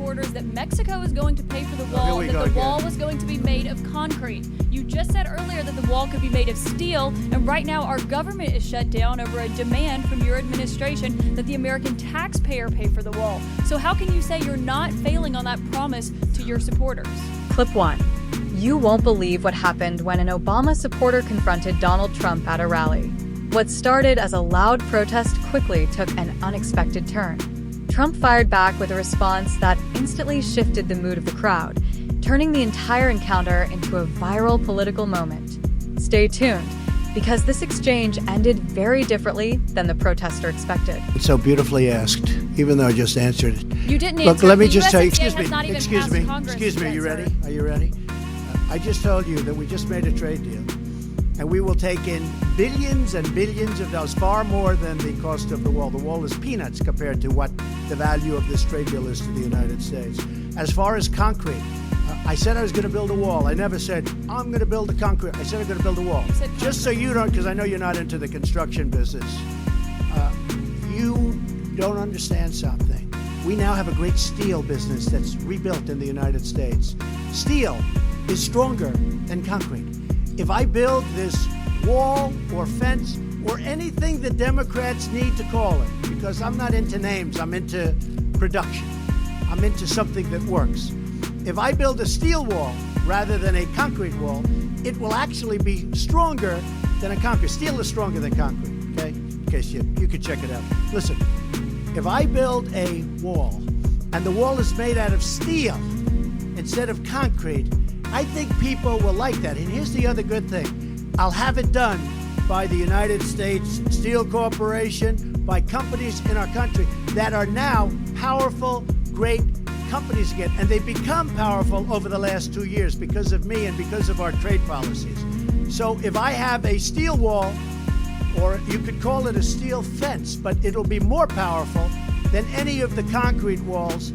supporters that Mexico is going to pay for the wall and that the wall was going to be made of concrete. You just said earlier that the wall could be made of steel, and right now our government is shut down over a demand from your administration that the American taxpayer pay for the wall. So how can you say you're not failing on that promise to your supporters? Clip 1. You won't believe what happened when an Obama supporter confronted Donald Trump at a rally. What started as a loud protest quickly took an unexpected turn. Trump fired back with a response that instantly shifted the mood of the crowd, turning the entire encounter into a viral political moment. Stay tuned, because this exchange ended very differently than the protester expected. It's so beautifully asked, even though I just answered it. You didn't Look, answer. let me just tell you, excuse me, are you ready? Are you ready? I just told you that we just made a trade deal, and we will take in billions and billions of dollars, far more than the cost of the wall. The wall is peanuts compared to what the value of this trade deal is to the United States. As far as concrete, I said I was going to build a wall. I never said, I'm going to build a concrete. I said I'm going to build a wall. Just so you don't, because I know you're not into the construction business, you don't understand something. We now have a great steel business that's rebuilt in the United States. Steel is stronger than concrete. If I build this wall or fence or anything the Democrats need to call it, because I'm not into names, I'm into production. I'm into something that works. If I build a steel wall rather than a concrete wall, it will actually be stronger than a concrete. Steel is stronger than concrete, okay? In case you could check it out. Listen, if I build a wall and the wall is made out of steel instead of concrete, I think people will like that. And here's the other good thing. I'll have it done by the United States Steel Corporation, by companies in our country that are now powerful, great companies again. And they've become powerful over the last 2 years because of me and because of our trade policies. So if I have a steel wall, or you could call it a steel fence, but it'll be more powerful than any of the concrete walls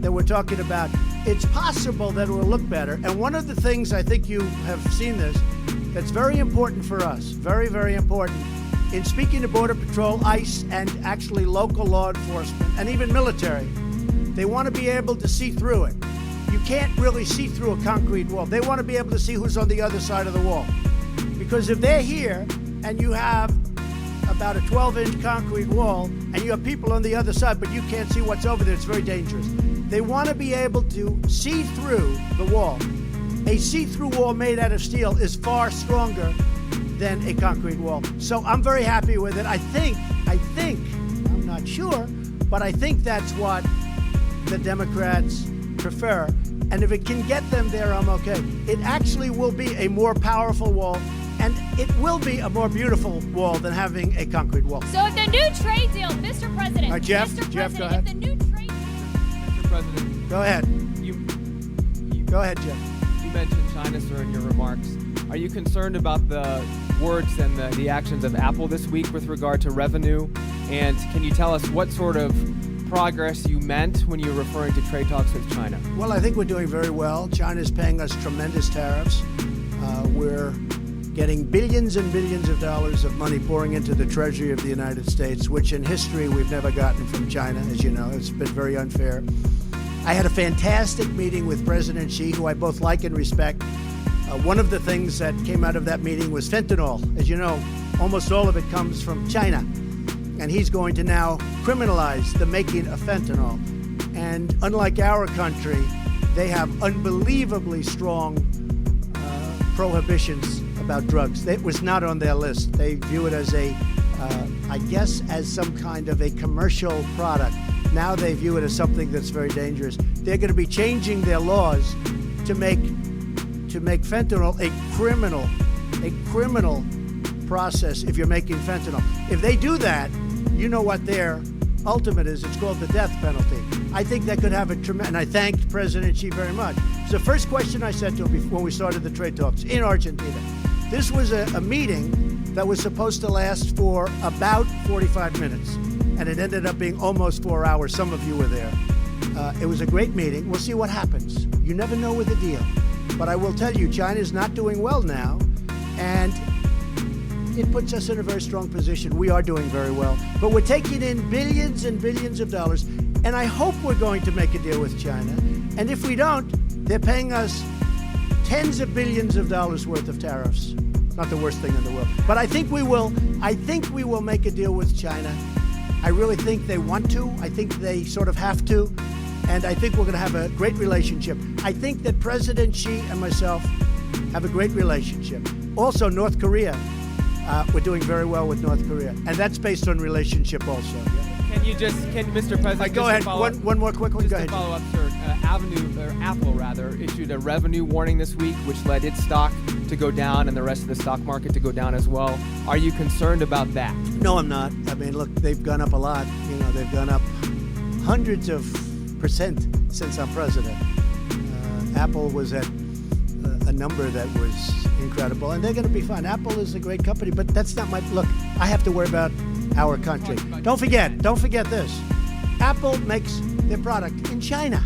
that we're talking about. It's possible that it will look better. And one of the things, I think you have seen this, that's very important for us, very, very important, in speaking to Border Patrol, ICE, and actually local law enforcement, and even military, they want to be able to see through it. You can't really see through a concrete wall. They want to be able to see who's on the other side of the wall. Because if they're here and you have about a 12-inch concrete wall and you have people on the other side, but you can't see what's over there, it's very dangerous. They want to be able to see through the wall. A see-through wall made out of steel is far stronger than a concrete wall. So I'm very happy with it. I think, I'm not sure, but I think that's what the Democrats prefer. And if it can get them there, I'm okay. It actually will be a more powerful wall, and it will be a more beautiful wall than having a concrete wall. So if the new trade deal, Mr. President, Jeff, Mr. Jeff, President, go ahead. if the new trade Mr. President, Go ahead. Go ahead, Jeff. You mentioned China, sir, in your remarks. Are you concerned about the words and the actions of Apple this week with regard to revenue? And can you tell us what sort of progress you meant when you were referring to trade talks with China? Well, I think we're doing very well. China's paying us tremendous tariffs. We're getting billions and billions of dollars of money pouring into the Treasury of the United States, which in history we've never gotten from China, as you know. It's been very unfair. I had a fantastic meeting with President Xi, who I both like and respect. One of the things that came out of that meeting was fentanyl. As you know, almost all of it comes from China. And he's going to now criminalize the making of fentanyl. And unlike our country, they have unbelievably strong prohibitions about drugs. It was not on their list. They view it as I guess, as some kind of a commercial product. Now they view it as something that's very dangerous. They're going to be changing their laws to make fentanyl a criminal process if you're making fentanyl. If they do that, you know what their ultimate is. It's called the death penalty. I think that could have a tremendous, and I thanked President Xi very much. It's the first question I said to him when we started the trade talks in Argentina. This was a meeting that was supposed to last for about 45 minutes, and it ended up being almost 4 hours. Some of you were there. It was a great meeting. We'll see what happens. You never know with the deal. But I will tell you, China's not doing well now, and it puts us in a very strong position. We are doing very well. But we're taking in billions and billions of dollars, and I hope we're going to make a deal with China. And if we don't, they're paying us tens of billions of dollars worth of tariffs. Not the worst thing in the world. But I think we will. I think we will make a deal with China. I really think they want to. I think they sort of have to. And I think we're going to have a great relationship. I think that President Xi and myself have a great relationship. Also, North Korea. We're doing very well with North Korea. And that's based on relationship also. Yeah. Can Mr. President, go ahead. One more quick one. Go ahead. To follow up, sir. Apple issued a revenue warning this week, which led its stock to go down and the rest of the stock market to go down as well. Are you concerned about that? No, I'm not. I mean, look, they've gone up a lot. You know, they've gone up hundreds of percent since I'm president. Apple was at a number that was incredible, and they're going to be fine. Apple is a great company, but that's not my look. I have to worry about our country. Don't forget this. Apple makes their product in China.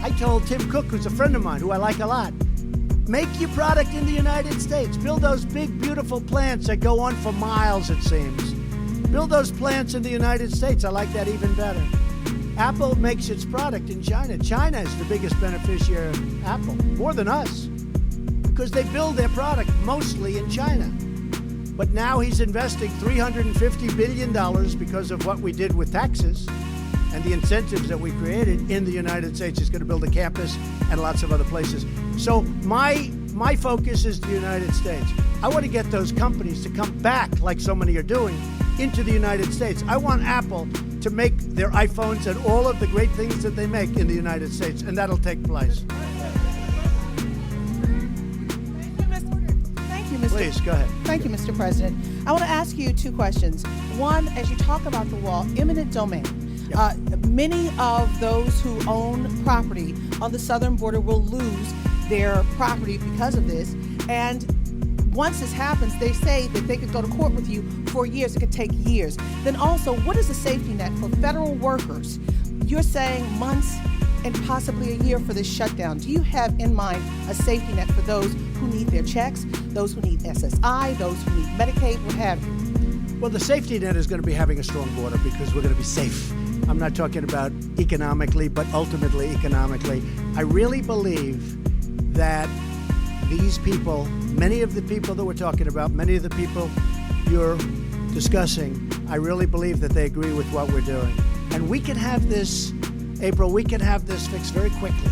I told Tim Cook, who's a friend of mine, who I like a lot, make your product in the United States. Build those big, beautiful plants that go on for miles, it seems. Build those plants in the United States. I like that even better. Apple makes its product in China. China is the biggest beneficiary of Apple, more than us, because they build their product mostly in China. But now he's investing $350 billion because of what we did with taxes and the incentives that we created in the United States. He's going to build a campus and lots of other places. So my focus is the United States. I want to get those companies to come back, like so many are doing, into the United States. I want Apple to make their iPhones and all of the great things that they make in the United States, and that'll take place. Please, go ahead. Thank you, Mr. President. I want to ask you two questions. One, as you talk about the wall, eminent domain. Many of those who own property on the southern border will lose their property because of this. And once this happens, they say that they could go to court with you for years. It could take years. Then also, what is the safety net for federal workers? You're saying months and possibly a year for this shutdown. Do you have in mind a safety net for those who need their checks, those who need SSI, those who need Medicaid, what have you? Well, the safety net is going to be having a strong border because we're going to be safe. I'm not talking about economically, but ultimately economically. I really believe that these people, many of the people that we're talking about, many of the people you're discussing, I really believe that they agree with what we're doing. And we can have this, April, we can have this fixed very quickly.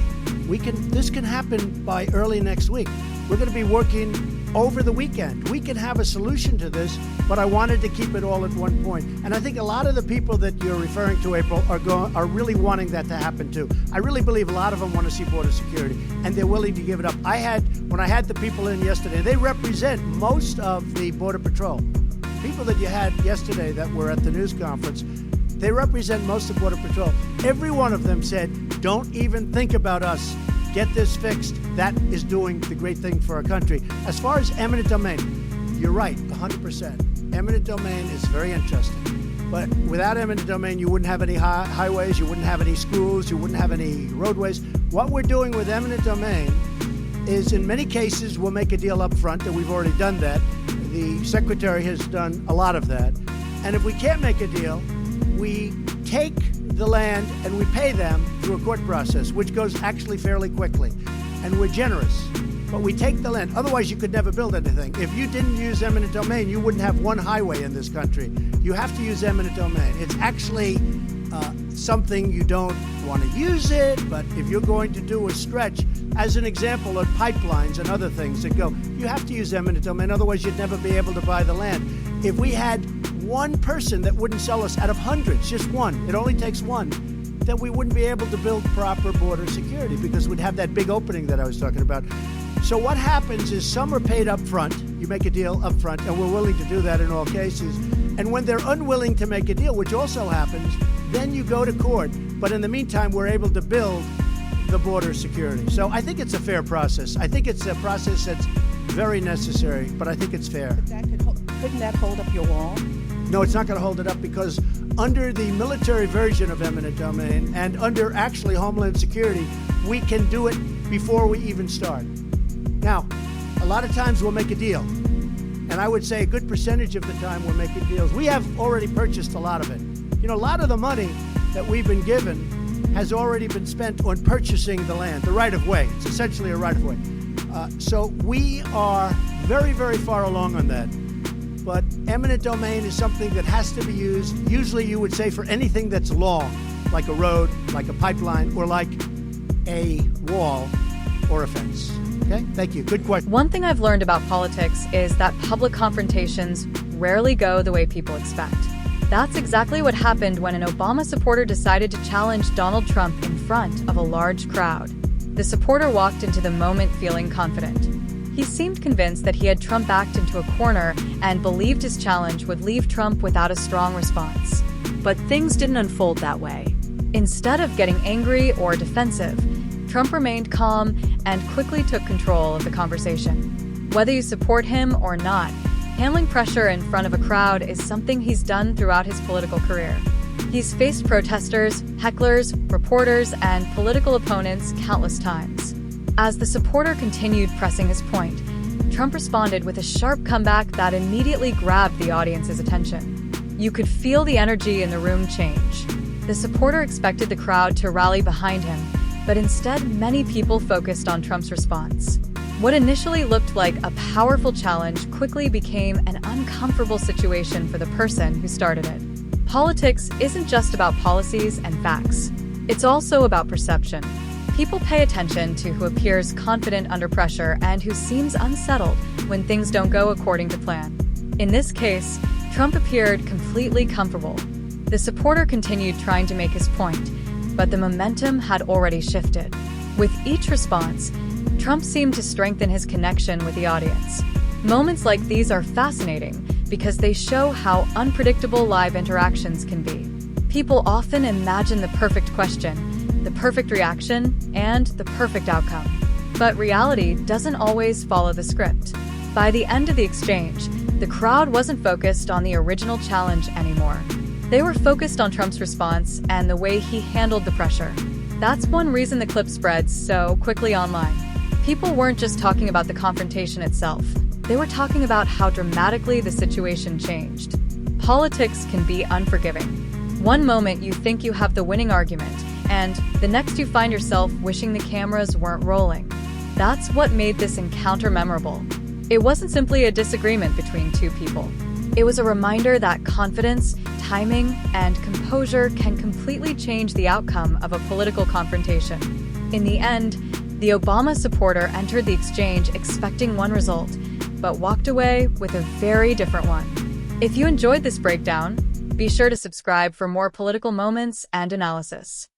This can happen by early next week. We're going to be working over the weekend. We can have a solution to this, but I wanted to keep it all at one point. And I think a lot of the people that you're referring to, April, are really wanting that to happen too. I really believe a lot of them want to see border security, and they're willing to give it up. When I had the people in yesterday, they represent most of the Border Patrol. People that you had yesterday that were at the news conference, they represent most of Border Patrol. Every one of them said, don't even think about us. Get this fixed. That is doing the great thing for our country. As far as eminent domain, you're right, 100%. Eminent domain is very interesting. But without eminent domain, you wouldn't have any highways, you wouldn't have any schools, you wouldn't have any roadways. What we're doing with eminent domain is, in many cases, we'll make a deal up front, and we've already done that. The Secretary has done a lot of that. And if we can't make a deal, we take the land and we pay them through a court process, which goes actually fairly quickly. And we're generous, but we take the land. Otherwise, you could never build anything. If you didn't use eminent domain, you wouldn't have one highway in this country. You have to use eminent domain. It's actually something you don't want to use it, but if you're going to do a stretch, as an example of pipelines and other things that go, you have to use eminent domain. Otherwise, you'd never be able to buy the land. If we had one person that wouldn't sell us out of hundreds, just one, it only takes one, then we wouldn't be able to build proper border security because we'd have that big opening that I was talking about. So what happens is some are paid up front. You make a deal up front, and we're willing to do that in all cases. And when they're unwilling to make a deal, which also happens, then you go to court. But in the meantime, we're able to build the border security. So I think it's a fair process. I think it's a process that's very necessary, but I think it's fair. Couldn't that hold up your wall? No, it's not going to hold it up because under the military version of eminent domain and under actually Homeland Security, we can do it before we even start. Now, a lot of times we'll make a deal. And I would say a good percentage of the time we're making deals. We have already purchased a lot of it. You know, a lot of the money that we've been given has already been spent on purchasing the land, the right-of-way. It's essentially a right-of-way. So we are very, very far along on that. But eminent domain is something that has to be used, usually you would say for anything that's long, like a road, like a pipeline, or like a wall or a fence. Okay, thank you. Good question. One thing I've learned about politics is that public confrontations rarely go the way people expect. That's exactly what happened when an Obama supporter decided to challenge Donald Trump in front of a large crowd. The supporter walked into the moment feeling confident. He seemed convinced that he had Trump backed into a corner and believed his challenge would leave Trump without a strong response. But things didn't unfold that way. Instead of getting angry or defensive, Trump remained calm and quickly took control of the conversation. Whether you support him or not, handling pressure in front of a crowd is something he's done throughout his political career. He's faced protesters, hecklers, reporters, and political opponents countless times. As the supporter continued pressing his point, Trump responded with a sharp comeback that immediately grabbed the audience's attention. You could feel the energy in the room change. The supporter expected the crowd to rally behind him, but instead many people focused on Trump's response. What initially looked like a powerful challenge quickly became an uncomfortable situation for the person who started it. Politics isn't just about policies and facts. It's also about perception. People pay attention to who appears confident under pressure and who seems unsettled when things don't go according to plan. In this case, Trump appeared completely comfortable. The supporter continued trying to make his point, but the momentum had already shifted. With each response, Trump seemed to strengthen his connection with the audience. Moments like these are fascinating because they show how unpredictable live interactions can be. People often imagine the perfect question, the perfect reaction, and the perfect outcome. But reality doesn't always follow the script. By the end of the exchange, the crowd wasn't focused on the original challenge anymore. They were focused on Trump's response and the way he handled the pressure. That's one reason the clip spread so quickly online. People weren't just talking about the confrontation itself. They were talking about how dramatically the situation changed. Politics can be unforgiving. One moment you think you have the winning argument, and the next you find yourself wishing the cameras weren't rolling. That's what made this encounter memorable. It wasn't simply a disagreement between two people. It was a reminder that confidence, timing, and composure can completely change the outcome of a political confrontation. In the end, the Obama supporter entered the exchange expecting one result, but walked away with a very different one. If you enjoyed this breakdown, be sure to subscribe for more political moments and analysis.